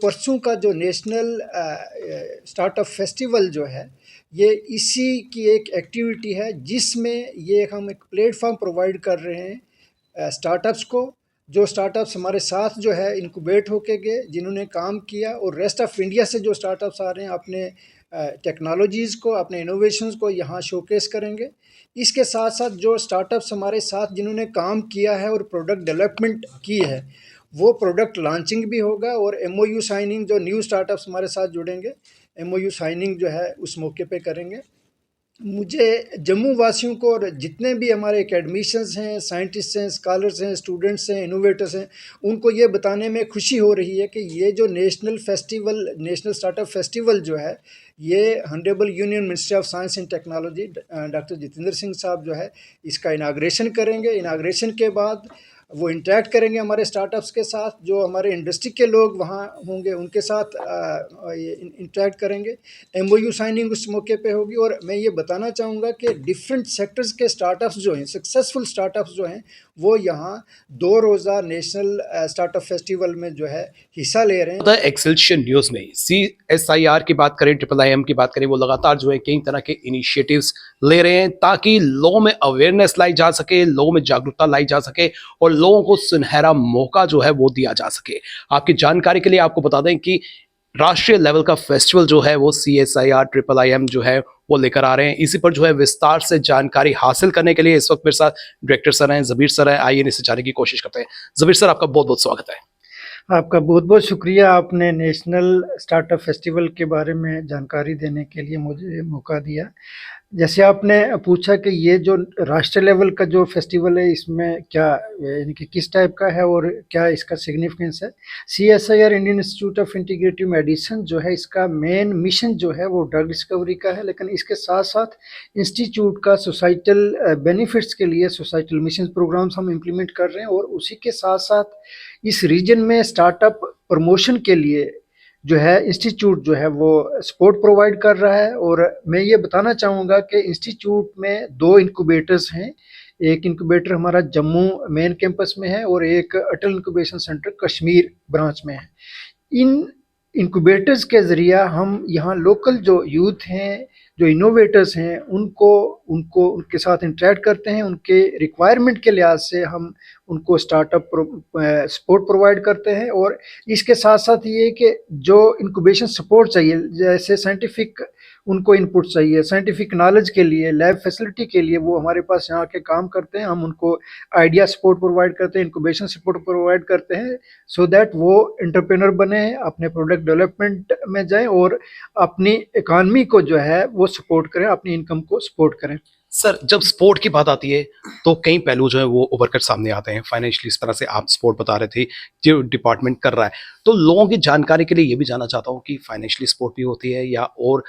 परसों का जो नेशनल स्टार्टअप फेस्टिवल जो है, ये इसी की एक एक्टिविटी है जिसमें ये हम एक प्लेटफॉर्म प्रोवाइड कर रहे हैं स्टार्टअप्स को। जो स्टार्टअप्स हमारे साथ जो है इनक्यूबेट होके गए, जिन्होंने काम किया, और रेस्ट ऑफ इंडिया से जो स्टार्टअप्स आ रहे हैं अपने टेक्नोलॉजीज़ को, अपने इनोवेशंस को यहाँ शोकेस करेंगे। इसके साथ साथ जो स्टार्टअप्स हमारे साथ जिन्होंने काम किया है और प्रोडक्ट डेवलपमेंट की है, वो प्रोडक्ट लॉन्चिंग भी होगा, और एमओयू साइनिंग, जो न्यू स्टार्टअप्स हमारे साथ जुड़ेंगे, एमओयू साइनिंग जो है उस मौके पे करेंगे। मुझे जम्मू वासियों को और जितने भी हमारे एकेडमिशियंस हैं, साइंटिस्ट हैं, स्कॉलर्स हैं, स्टूडेंट्स हैं, इनोवेटर्स हैं, उनको ये बताने में खुशी हो रही है कि ये जो नेशनल स्टार्टअप फेस्टिवल जो है, ये honourable union minister of science and technology doctor Jitendra Singh साहब जो है इसका इनाग्रेशन करेंगे। इनाग्रेशन के बाद वो इंटरेक्ट करेंगे हमारे स्टार्टअप्स के साथ, जो हमारे इंडस्ट्री के लोग वहाँ होंगे उनके साथ इंटरेक्ट करेंगे। एमओयू साइनिंग उस मौके पे होगी। और मैं ये बताना चाहूँगा कि डिफरेंट सेक्टर्स के स्टार्टअप्स जो हैं, सक्सेसफुल स्टार्टअप्स जो हैं, वो यहाँ 2 रोज़ा नेशनल स्टार्टअप फेस्टिवल में जो है हिस्सा ले रहे हैं। एक्सेलशियर न्यूज़ में CSIR की बात करें, IIIM की बात करें, वो लगातार जो है कई तरह के इनिशिएटिव्स ले रहे हैं ताकि लोगों में अवेयरनेस लाई जा सके, लोगों में जागरूकता लाई जा सके और लोगों को सुनहरा मौका जो है वो दिया जा सके। आपकी जानकारी के लिए आपको बता दें कि राष्ट्रीय लेवल का फेस्टिवल जो है वो CSIR IIIM जो है वो लेकर आ रहे हैं। इसी पर जो है विस्तार से जानकारी हासिल करने के लिए इस वक्त मेरे साथ डायरेक्टर सर हैं, जबीर सर हैं। आइए इनसे जानने की कोशिश करते हैं। जबीर सर, आपका बहुत बहुत स्वागत है। आपका बहुत बहुत शुक्रिया, आपने नेशनल स्टार्टअप फेस्टिवल के बारे में जानकारी देने के लिए मुझे मौका दिया। जैसे आपने पूछा कि ये जो राष्ट्रीय लेवल का जो फेस्टिवल है, इसमें क्या यानी कि किस टाइप का है और क्या इसका सिग्निफिकेंस है। CSIR Indian institute of integrative medicine जो है, इसका मेन मिशन जो है वो ड्रग डिस्कवरी का है, लेकिन इसके साथ साथ इंस्टीट्यूट का सोसाइटल बेनिफिट्स के लिए सोसाइटल मिशन प्रोग्राम्स हम इम्प्लीमेंट कर रहे हैं। और उसी के साथ साथ इस रीजन में स्टार्टअप प्रमोशन के लिए जो है इंस्टीट्यूट जो है वो सपोर्ट प्रोवाइड कर रहा है। और मैं ये बताना चाहूँगा कि इंस्टीट्यूट में 2 इंक्यूबेटर्स हैं। एक इंक्यूबेटर हमारा जम्मू मेन कैंपस में है और एक अटल इंक्यूबेशन सेंटर कश्मीर ब्रांच में है। इन इंक्यूबेटर्स के ज़रिया हम यहाँ लोकल जो यूथ हैं, जो इनोवेटर्स हैं, उनके साथ इंटरेक्ट करते हैं। उनके रिक्वायरमेंट के लिहाज से हम उनको स्टार्टअप सपोर्ट प्रोवाइड करते हैं। और इसके साथ साथ ये कि जो इंक्यूबेशन सपोर्ट चाहिए, जैसे साइंटिफिक उनको इनपुट चाहिए, साइंटिफिक नॉलेज के लिए, लैब फैसिलिटी के लिए, वो हमारे पास यहाँ के काम करते हैं। हम उनको आइडिया सपोर्ट प्रोवाइड करते हैं, इंक्यूबेशन सपोर्ट प्रोवाइड करते हैं, सो दैट वो एंटरप्रेन्योर बने, अपने प्रोडक्ट डेवलपमेंट में जाएं और अपनी इकॉनमी को जो है वो सपोर्ट करें, अपनी इनकम को सपोर्ट करें। सर, जब स्पोर्ट की बात आती है तो कई पहलू जो है वो उभर कर सामने आते हैं। फाइनेंशियली, इस तरह से आप स्पोर्ट बता रहे थे जो डिपार्टमेंट कर रहा है, तो लोगों की जानकारी के लिए ये भी जानना चाहता हूँ कि फाइनेंशियली सपोर्ट भी होती है या और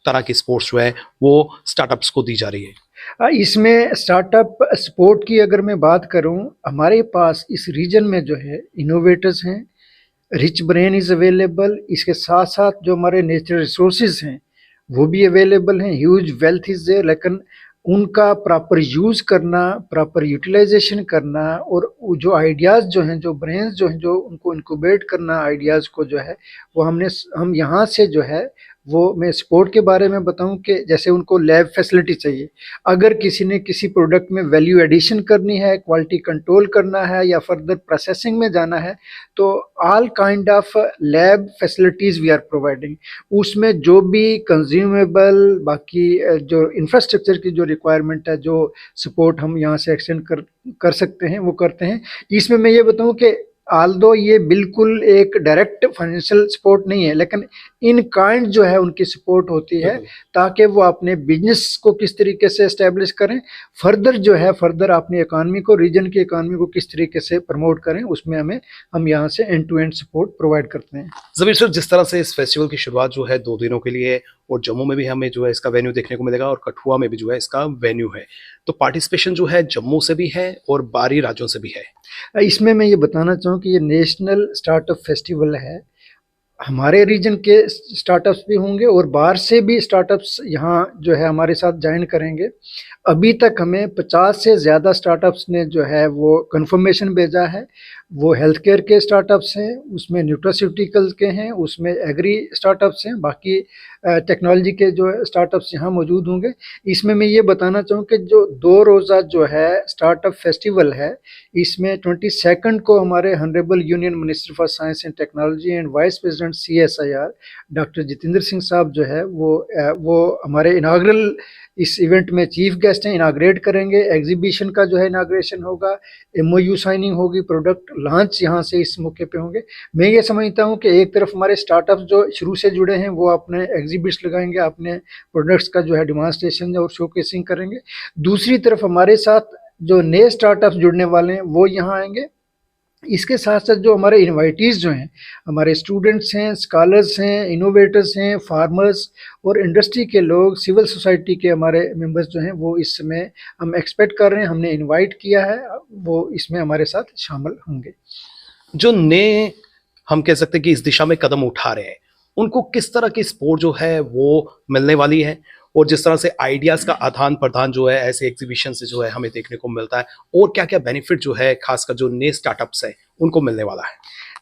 तरह की स्पोर्ट्स जो है वो स्टार्टअप्स को दी जा रही है। इसमें स्टार्टअप सपोर्ट की अगर मैं बात करूं, हमारे पास इस रीजन में जो है इनोवेटर्स हैं, रिच ब्रेन इज़ अवेलेबल। इसके साथ साथ जो हमारे नेचुरल रिसोर्सेज हैं वो भी अवेलेबल हैं, ह्यूज वेल्थ इज़ देयर, लेकिन उनका प्रॉपर यूज़ करना, प्रॉपर यूटिलाइजेशन करना, और जो आइडियाज़ जो हैं, जो ब्रेन्स जो हैं, जो उनको इनक्यूबेट करना आइडियाज़ को जो है, वो हम यहाँ से जो है वो, मैं सपोर्ट के बारे में बताऊं कि जैसे उनको लैब फैसिलिटी चाहिए, अगर किसी ने किसी प्रोडक्ट में वैल्यू एडिशन करनी है, क्वालिटी कंट्रोल करना है या फर्दर प्रोसेसिंग में जाना है, तो all kind of lab facilities we are providing. उसमें जो भी कंज्यूमेबल, बाकी जो इंफ्रास्ट्रक्चर की जो रिक्वायरमेंट है, जो सपोर्ट हम यहाँ से एक्सटेंड कर सकते हैं, वो करते हैं। इसमें मैं ये बताऊँ कि आल्दो ये बिल्कुल एक डायरेक्ट फाइनेंशियल सपोर्ट नहीं है, लेकिन इन काइंड जो है उनकी सपोर्ट होती है ताकि वो अपने बिजनेस को किस तरीके से एस्टेब्लिश करें, फर्दर जो है फर्दर अपनी इकानमी को, रीजन की इकानमी को किस तरीके से प्रमोट करें, उसमें हम यहाँ से end to end support provide करते हैं। जबीर सर, जिस तरह से इस फेस्टिवल की शुरुआत जो है 2 दिनों के लिए, और जम्मू में भी हमें जो है इसका वेन्यू देखने को मिलेगा और कठुआ में भी जो है इसका वेन्यू है, तो पार्टिसिपेशन जो है जम्मू से भी है और बाहरी राज्यों से भी है। इसमें मैं ये बताना चाहूँ कि ये नेशनल स्टार्टअप फेस्टिवल है, हमारे रीजन के स्टार्टअप्स भी होंगे और बाहर से भी स्टार्टअप्स यहाँ जो है हमारे साथ ज्वाइन करेंगे। अभी तक हमें 50 से ज़्यादा स्टार्टअप्स ने जो है वो कंफर्मेशन भेजा है। वो हेल्थ केयर के स्टार्टअप्स हैं, उसमें न्यूट्रास्यूटिकल्स के हैं, उसमें एग्री स्टार्टअप्स हैं, बाकी टेक्नोलॉजी के जो स्टार्टअप्स यहाँ मौजूद होंगे। इसमें मैं ये बताना चाहूँ कि जो 2 रोज़ा जो है स्टार्टअप फेस्टिवल है, इसमें 22 को हमारे honourable union minister for science and technology and vice president CSIR doctor Jitendra Singh साहब जो है वो हमारे इनाग्रल इस इवेंट में चीफ गेस्ट हैं, इनाग्रेट करेंगे। एग्जीबिशन का जो है इनाग्रेशन होगा, MOU साइनिंग होगी, प्रोडक्ट लॉन्च यहाँ से इस मौके पे होंगे। मैं ये समझता हूँ कि एक तरफ हमारे स्टार्टअप्स जो शुरू से जुड़े हैं वो अपने एग्जिबिट्स लगाएंगे, अपने प्रोडक्ट्स का जो है डिमॉन्स्ट्रेशन और शोकेसिंग करेंगे। दूसरी तरफ हमारे साथ जो नए स्टार्टअप्स जुड़ने वाले हैं वो यहाँ आएंगे। इसके साथ साथ जो हमारे इनवाइटीज़ जो हैं, हमारे स्टूडेंट्स हैं, स्कॉलर्स हैं, इनोवेटर्स हैं, फार्मर्स और इंडस्ट्री के लोग, सिविल सोसाइटी के हमारे मेंबर्स जो हैं वो इस समय हम एक्सपेक्ट कर रहे हैं, हमने इनवाइट किया है, वो इसमें हमारे साथ शामिल होंगे। जो नए हम कह सकते हैं कि इस दिशा में कदम उठा रहे हैं, उनको किस तरह की सपोर्ट जो है वो मिलने वाली है, और जिस तरह से आइडियाज का आदान प्रदान जो है ऐसे एग्जीबिशन से जो है हमें देखने को मिलता है, और क्या क्या बेनिफिट जो है खासकर जो नए स्टार्टअप्स है उनको मिलने वाला है?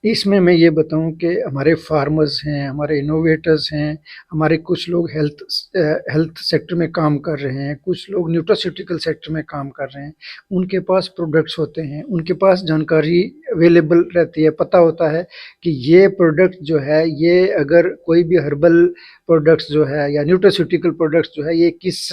इसमें मैं ये बताऊं कि हमारे फार्मर्स हैं, हमारे इनोवेटर्स हैं, हमारे कुछ लोग हेल्थ सेक्टर में काम कर रहे हैं, कुछ लोग न्यूट्रास्यूटिकल सेक्टर में काम कर रहे हैं। उनके पास प्रोडक्ट्स होते हैं, उनके पास जानकारी अवेलेबल रहती है, पता होता है कि ये प्रोडक्ट जो है, ये अगर कोई भी हर्बल प्रोडक्ट्स जो है या न्यूट्रास्यूटिकल प्रोडक्ट्स जो है, ये किस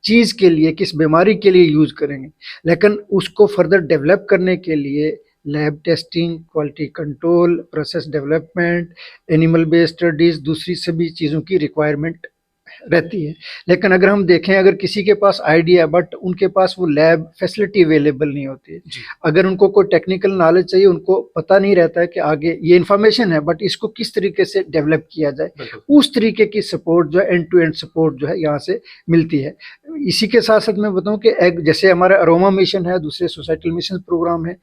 चीज़ के लिए, किस बीमारी के लिए यूज़ करेंगे। लेकिन उसको फर्दर डेवलप करने के लिए lab testing, quality control, process development, animal based studies, दूसरी सभी चीज़ों की रिक्वायरमेंट रहती है। लेकिन अगर हम देखें, अगर किसी के पास आइडिया है बट उनके पास वो लैब फैसिलिटी अवेलेबल नहीं होती है, अगर उनको कोई टेक्निकल नॉलेज चाहिए, उनको पता नहीं रहता है कि आगे ये इन्फॉर्मेशन है बट इसको किस तरीके से डेवलप किया जाए, उस तरीके की सपोर्ट जो है, एंड टू एंड सपोर्ट जो है यहाँ से मिलती है। इसी के साथ साथ मैं बताऊँ कि जैसे हमारा अरोमा मिशन है, दूसरे सोसाइटल मिशन प्रोग्राम है,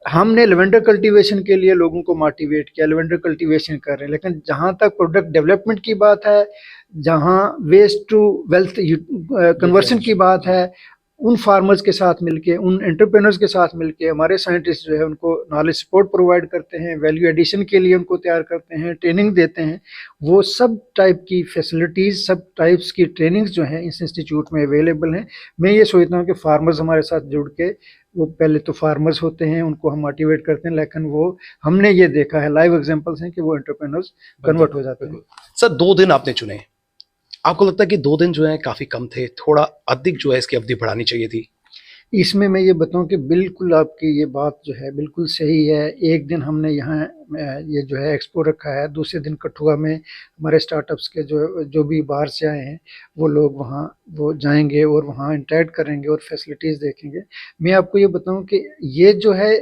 हमने लेवेंडर कल्टीवेशन के लिए लोगों को मोटिवेट किया, लेवेंडर कल्टीवेशन कर रहे हैं। लेकिन जहाँ तक प्रोडक्ट डेवलपमेंट की बात है, जहाँ वेस्ट टू वेल्थ कन्वर्सन की बात है, उन फार्मर्स के साथ मिलके, उन एंटरप्रेन्योर्स के साथ मिलके हमारे साइंटिस्ट जो है उनको नॉलेज सपोर्ट प्रोवाइड करते हैं, वैल्यू एडिशन के लिए उनको तैयार करते हैं, ट्रेनिंग देते हैं। वो सब टाइप की फैसिलिटीज़, सब टाइप्स की ट्रेनिंग्स जो हैं इस इंस्टीट्यूट में अवेलेबल हैं। मैं ये सोचता हूँ कि फार्मर्स हमारे साथ जुड़ के, वो पहले तो फार्मर्स होते हैं, उनको हम मोटिवेट करते हैं, लेकिन वो हमने ये देखा है, लाइव एग्जांपल्स हैं कि वो एंटरप्रेन्योर्स कन्वर्ट हो जाते हैं। सर, 2 दिन आपने चुने, आपको लगता है कि 2 दिन जो है काफी कम थे, थोड़ा अधिक जो है इसकी अवधि बढ़ानी चाहिए थी? इसमें मैं ये बताऊं कि बिल्कुल आपकी ये बात जो है बिल्कुल सही है। एक दिन हमने यहाँ ये जो है एक्सपो रखा है, दूसरे दिन कठुआ में हमारे स्टार्टअप्स के जो भी बाहर से आए हैं वो लोग वहाँ वो जाएंगे और वहाँ इंटरेक्ट करेंगे और फैसिलिटीज़ देखेंगे। मैं आपको ये बताऊं कि ये जो है,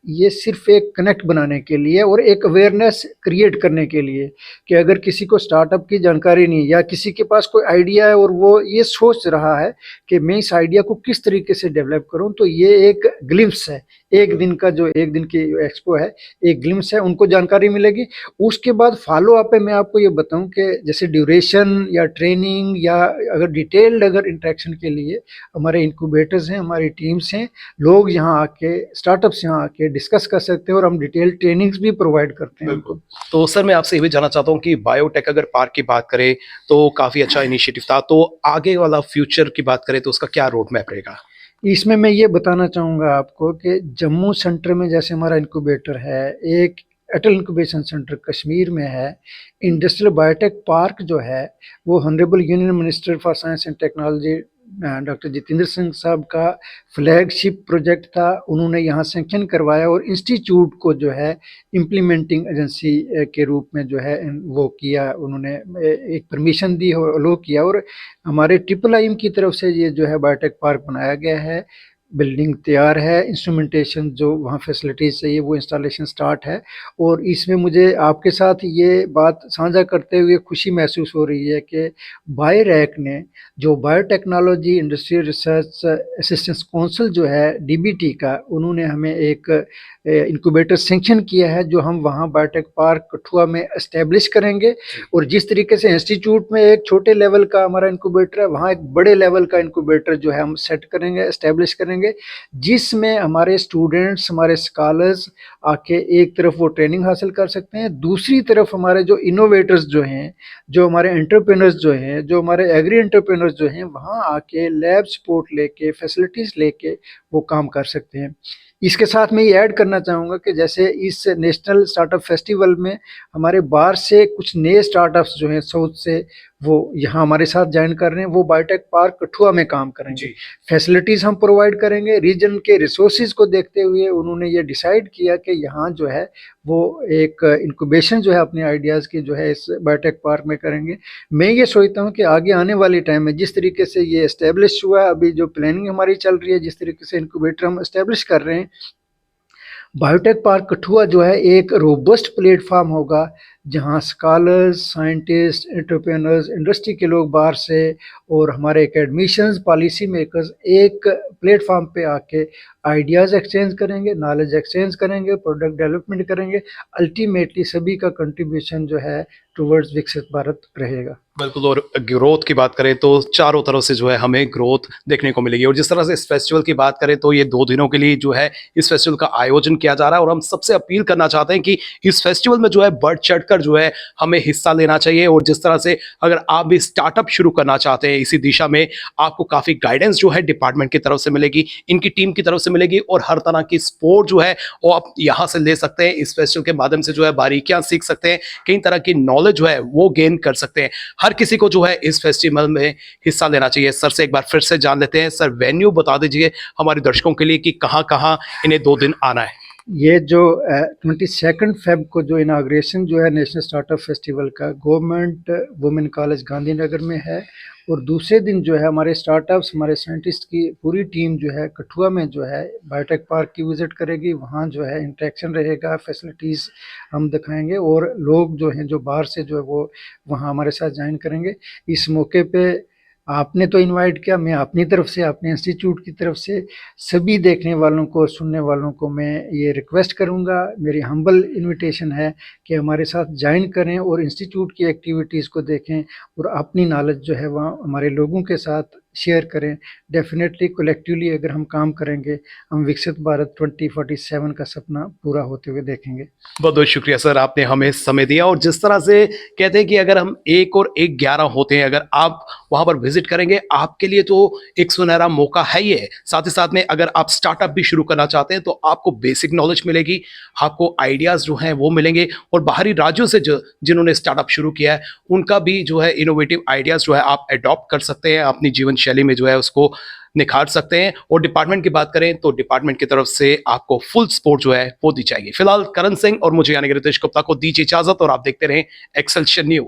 ये सिर्फ एक कनेक्ट बनाने के लिए और एक अवेयरनेस क्रिएट करने के लिए कि अगर किसी को स्टार्टअप की जानकारी नहीं, या किसी के पास कोई आइडिया है और वो ये सोच रहा है कि मैं इस आइडिया को किस तरीके से डेवलप करूं, तो ये एक ग्लिम्स है, एक दिन का जो एक दिन की एक्सपो है, एक ग्लिम्स है, उनको जानकारी मिलेगी। उसके बाद फॉलो अप है, मैं आपको ये बताऊं कि जैसे ड्यूरेशन या ट्रेनिंग या अगर डिटेल्ड अगर इंटरेक्शन के लिए हमारे इंक्यूबेटर्स हैं, हमारी टीम्स हैं, लोग यहाँ आके, स्टार्टअप्स यहाँ आके डिस्कस कर सकते हैं और हम डिटेल ट्रेनिंग्स भी प्रोवाइड करते हैं उनको। तो सर, मैं आपसे ये भी जानना चाहता हूँ कि बायोटेक अगर पार्क की बात करें तो काफी अच्छा इनिशिएटिव था, तो आगे वाला फ्यूचर की बात करें तो उसका क्या रोड मैप रहेगा? इसमें मैं ये बताना चाहूँगा आपको कि जम्मू सेंटर में जैसे हमारा इंक्यूबेटर है, एक अटल इंक्यूबेशन सेंटर कश्मीर में है, इंडस्ट्रियल बायोटेक पार्क जो है वो honourable union minister for science and technology doctor Jitendra Singh साहब का फ्लैगशिप प्रोजेक्ट था। उन्होंने यहाँ सैंक्शन करवाया और इंस्टीट्यूट को जो है इम्प्लीमेंटिंग एजेंसी के रूप में जो है वो किया, उन्होंने एक परमिशन दी और अलो किया, और हमारे IIIM की तरफ से ये जो है बायोटेक पार्क बनाया गया है। बिल्डिंग तैयार है, इंस्ट्रूमेंटेशन जो वहाँ फैसिलिटीज़ चाहिए वो इंस्टॉलेशन स्टार्ट है। और इसमें मुझे आपके साथ ये बात साझा करते हुए खुशी महसूस हो रही है कि बायोरैक ने जो biotechnology industrial research assistance council जो है DBT का, उन्होंने हमें एक इंक्यूबेटर सेंक्शन किया है जो हम वहाँ बायोटेक पार्क कठुआ में एस्टेब्लिश करेंगे। और जिस तरीके से इंस्टीट्यूट में एक छोटे लेवल का हमारा इंक्यूबेटर है, वहाँ एक बड़े लेवल का इंक्यूबेटर जो है हम सेट करेंगे, एस्टेब्लिश करेंगे। करेंगे, जिसमें हमारे स्टूडेंट्स, हमारे स्कॉलर्स आके एक तरफ वो ट्रेनिंग हासिल कर सकते हैं, दूसरी तरफ हमारे जो इनोवेटर्स जो हैं, जो हमारे एंटरप्रेन्योर्स जो हैं, जो हमारे एग्री एंटरप्रेन्योर्स जो हैं, वहाँ आके लैब सपोर्ट लेके, फैसिलिटीज़ लेके वो काम कर सकते हैं। इसके साथ मैं ये ऐड करना चाहूँगा कि जैसे इस नेशनल स्टार्टअप फेस्टिवल में हमारे बाहर से कुछ नए स्टार्टअप्स जो हैं साउथ से, वो यहाँ हमारे साथ ज्वाइन कर रहे हैं, वो बायोटेक पार्क कठुआ में काम करेंगे। फैसिलिटीज़ हम प्रोवाइड करेंगे। रीजन के रिसोर्सेज को देखते हुए उन्होंने ये डिसाइड किया कि यहाँ जो है वो एक इंक्यूबेशन जो है अपने आइडियाज़ की जो है इस बायोटेक पार्क में करेंगे। मैं ये सोचता हूँ कि आगे आने वाले टाइम में जिस तरीके से ये एस्टेब्लिश हुआ है, अभी जो प्लानिंग हमारी चल रही है, जिस तरीके से इंक्यूबेटर हम एस्टेब्लिश कर रहे हैं, बायोटेक पार्क कठुआ जो है एक रोबस्ट प्लेटफॉर्म होगा, जहां स्कॉलर्स, साइंटिस्ट, एंटरप्रेन्योर्स, इंडस्ट्री के लोग बाहर से और हमारे एकेडमिशियंस, पॉलिसी मेकर्स एक प्लेटफॉर्म पे आके आइडियाज़ एक्सचेंज करेंगे, नॉलेज एक्सचेंज करेंगे, प्रोडक्ट डेवलपमेंट करेंगे। अल्टीमेटली सभी का कंट्रीब्यूशन जो है टुवर्ड्स विकसित भारत रहेगा। बिल्कुल। और ग्रोथ की बात करें तो चारों तरफ से जो है हमें ग्रोथ देखने को मिलेगी। और जिस तरह से इस फेस्टिवल की बात करें तो ये 2 दिनों के लिए जो है इस फेस्टिवल का आयोजन किया जा रहा है, और हम सबसे अपील करना चाहते हैं कि इस फेस्टिवल में जो है बढ़ चढ़कर जो है हमें हिस्सा लेना चाहिए। और जिस तरह से अगर आप भी स्टार्टअप शुरू करना चाहते हैं इसी दिशा में, आपको काफ़ी गाइडेंस जो है डिपार्टमेंट की तरफ से मिलेगी, इनकी टीम की तरफ से मिलेगी, और हर तरह की सपोर्ट जो है वो आप यहाँ से ले सकते हैं। इस फेस्टिवल के माध्यम से जो है बारीकियाँ सीख सकते हैं, कई तरह की नॉलेज जो है वो गेन कर सकते हैं। हर किसी को जो है इस फेस्टिवल में हिस्सा लेना चाहिए। सर से एक बार फिर से जान लेते हैं। सर, वेन्यू बता दीजिए हमारे दर्शकों के लिए कि कहाँ इन्हें 2 दिन आना है। ये जो 22 फेब को जो इनाग्रेशन जो है नेशनल स्टार्टअप फेस्टिवल का गवर्नमेंट वुमेन कॉलेज गांधीनगर में है, और दूसरे दिन जो है हमारे स्टार्टअप्स, हमारे साइंटिस्ट की पूरी टीम जो है कठुआ में जो है बायोटेक पार्क की विज़िट करेगी। वहाँ जो है इंटरेक्शन रहेगा, फैसिलिटीज़ हम दिखाएंगे, और लोग जो हैं जो बाहर से जो है वो वहाँ हमारे साथ ज्वाइन करेंगे। इस मौके पे आपने तो इनवाइट किया, मैं अपनी तरफ से, अपने इंस्टीट्यूट की तरफ से सभी देखने वालों को, सुनने वालों को मैं ये रिक्वेस्ट करूंगा, मेरी हम्बल इनविटेशन है कि हमारे साथ ज्वाइन करें और इंस्टीट्यूट की एक्टिविटीज़ को देखें और अपनी नॉलेज जो है वहाँ हमारे लोगों के साथ शेयर करें। डेफिनेटली कलेक्टिवली अगर हम काम करेंगे, हम विकसित भारत 2047 का सपना पूरा होते हुए देखेंगे। बहुत बहुत शुक्रिया सर, आपने हमें समय दिया। और जिस तरह से कहते हैं कि अगर हम 1 और 1 11 होते हैं, अगर आप वहां पर विजिट करेंगे, आपके लिए तो एक सुनहरा मौका है ही है। साथ ही साथ में अगर आप स्टार्टअप भी शुरू करना चाहते हैं तो आपको बेसिक नॉलेज मिलेगी, आपको आइडियाज जो हैं वो मिलेंगे, और बाहरी राज्यों से जिन्होंने स्टार्टअप शुरू किया है उनका भी जो है इनोवेटिव आइडियाज जो है आप अडॉप्ट कर सकते हैं, अपनी जीवन शैली में जो है उसको निखार सकते हैं। और डिपार्टमेंट की बात करें तो डिपार्टमेंट की तरफ से आपको फुल सपोर्ट जो है वो दी जाएगी। फिलहाल करण सिंह और मुझे यानी कि रितेश गुप्ता को दीजिए इजाजत, और आप देखते रहें एक्सेलशन न्यूज।